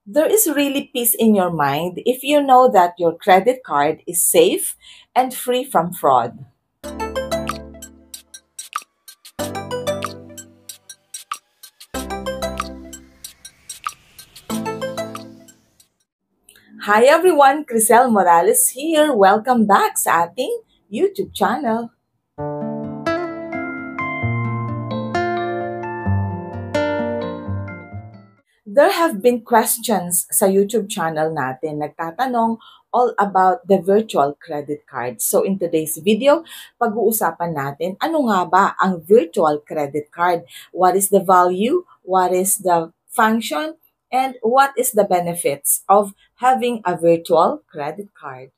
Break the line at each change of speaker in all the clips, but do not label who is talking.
There is really peace in your mind if you know that your credit card is safe and free from fraud. Hi everyone, Crisel Morales here. Welcome back sa ating YouTube channel. There have been questions sa YouTube channel natin nagtatanong all about the virtual credit card. So in today's video, pag-uusapan natin ano nga ba ang virtual credit card? What is the value? What is the function? And what is the benefits of having a virtual credit card?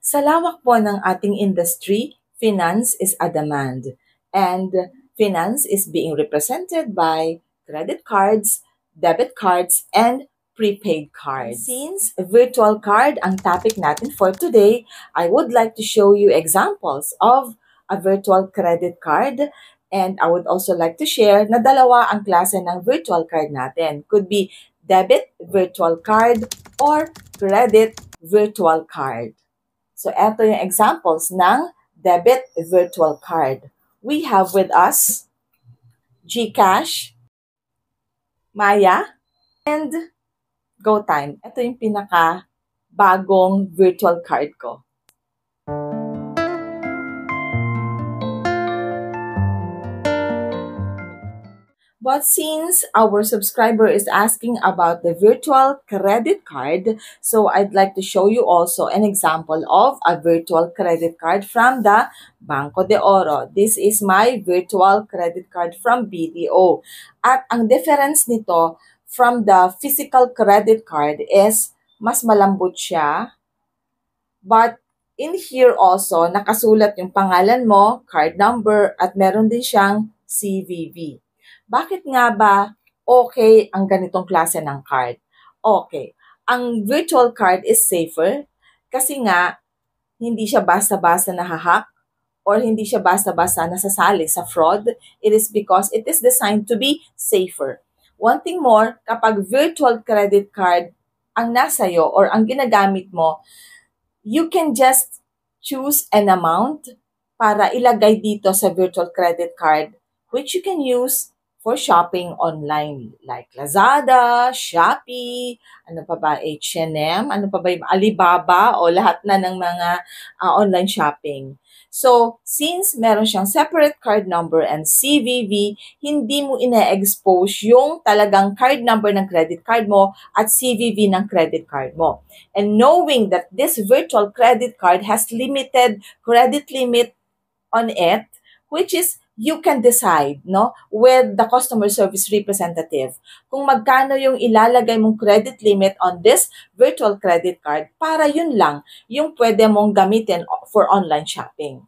Sa lawak po ng ating industry, finance is a demand. And finance is being represented by credit cards, debit cards, and prepaid cards. Since virtual card ang topic natin for today, I would like to show you examples of a virtual credit card. And I would also like to share na dalawa ang klase ng virtual card natin. Could be debit virtual card or credit virtual card. So, eto yung examples ng debit virtual card. We have with us GCash, Maya, and GoTime. Ito yung pinaka bagong virtual card ko. But since our subscriber is asking about the virtual credit card, so I'd like to show you also an example of a virtual credit card from the Banco de Oro. This is my virtual credit card from BDO. At ang difference nito from the physical credit card is mas malambot siya. But in here also, nakasulat yung pangalan mo, card number, at meron din siyang CVV. Bakit nga ba okay ang ganitong klase ng card? Okay, ang virtual card is safer kasi nga hindi siya basta-basta nahahack or hindi siya basta-basta nasasali sa fraud. It is because it is designed to be safer. One thing more, kapag virtual credit card ang nasayo or ang ginagamit mo, you can just choose an amount para ilagay dito sa virtual credit card which you can use for shopping online like Lazada, Shopee, ano pa ba, H&M, ano pa ba yung Alibaba o lahat na ng mga online shopping. So, since meron siyang separate card number and CVV, hindi mo ina-expose yung talagang card number ng credit card mo at CVV ng credit card mo. And knowing that this virtual credit card has limited credit limit on it, which is you can decide, no, with the customer service representative kung magkano yung ilalagay mong credit limit on this virtual credit card para yun lang yung pwede mong gamitin for online shopping.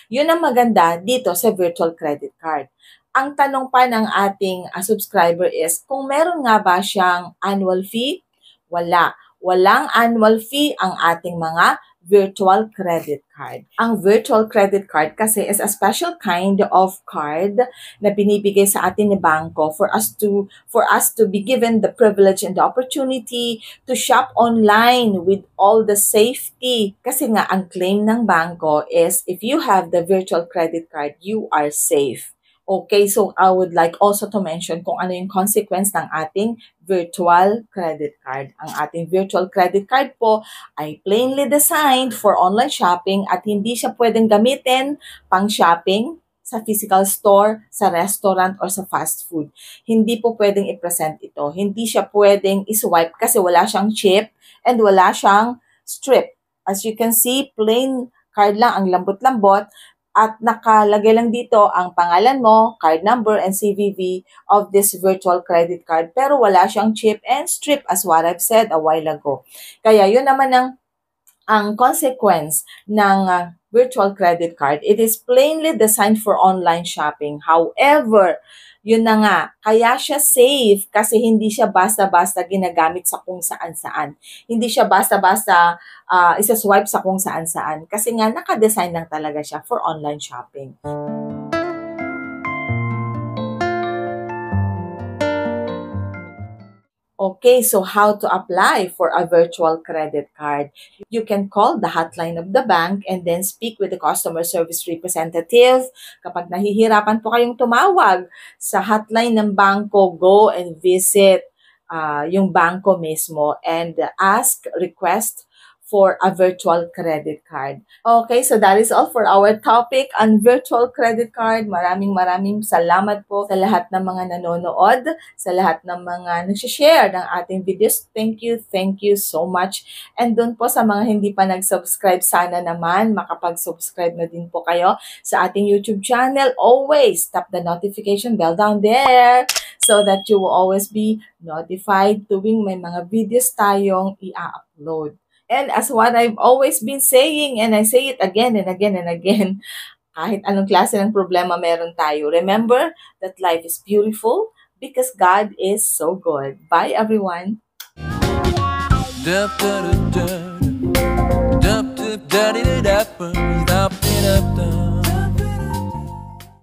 Yun ang maganda dito sa virtual credit card. Ang tanong pa ng ating subscriber is kung meron nga ba siyang annual fee? Wala. Walang annual fee ang ating mga virtual credit card. Ang virtual credit card kasi is a special kind of card na binibigay sa atin ni bangko for us to be given the privilege and the opportunity to shop online with all the safety. Kasi nga ang claim ng bangko is if you have the virtual credit card, you are safe. Okay, so I would like also to mention kung ano yung consequence ng ating virtual credit card. Ang ating virtual credit card po ay plainly designed for online shopping at hindi siya pwedeng gamitin pang shopping sa physical store, sa restaurant, or sa fast food. Hindi po pwedeng i-present ito. Hindi siya pwedeng i-swipe kasi wala siyang chip and wala siyang strip. As you can see, plain card lang, ang lambot-lambot. At nakalagay lang dito ang pangalan mo, card number, and CVV of this virtual credit card. Pero wala siyang chip and strip as what I've said a while ago. Kaya yun naman ang consequence ng virtual credit card. It is plainly designed for online shopping. However, yun na nga, kaya siya safe kasi hindi siya basta-basta ginagamit sa kung saan-saan. Hindi siya basta-basta isa-swipe sa kung saan-saan. Kasi nga, nakadesign lang talaga siya for online shopping. Okay, so how to apply for a virtual credit card? You can call the hotline of the bank and then speak with the customer service representative. Kapag nahihirapan po kayong tumawag sa hotline ng bangko, go and visit yung bangko mismo and ask, request for a virtual credit card. Okay, so that is all for our topic on virtual credit card. Maraming salamat po sa lahat ng mga nanonood, sa lahat ng mga nag-share ng ating videos. Thank you so much. And doon po sa mga hindi pa nag-subscribe, sana naman makapag-subscribe na din po kayo sa ating YouTube channel. Always tap the notification bell down there so that you will always be notified tuwing may mga videos tayong i-upload. And as what I've always been saying, and I say it again and again and again, kahit anong klase ng problema meron tayo, remember that life is beautiful because God is so good. Bye, everyone. Da da da da da da da da da da da da da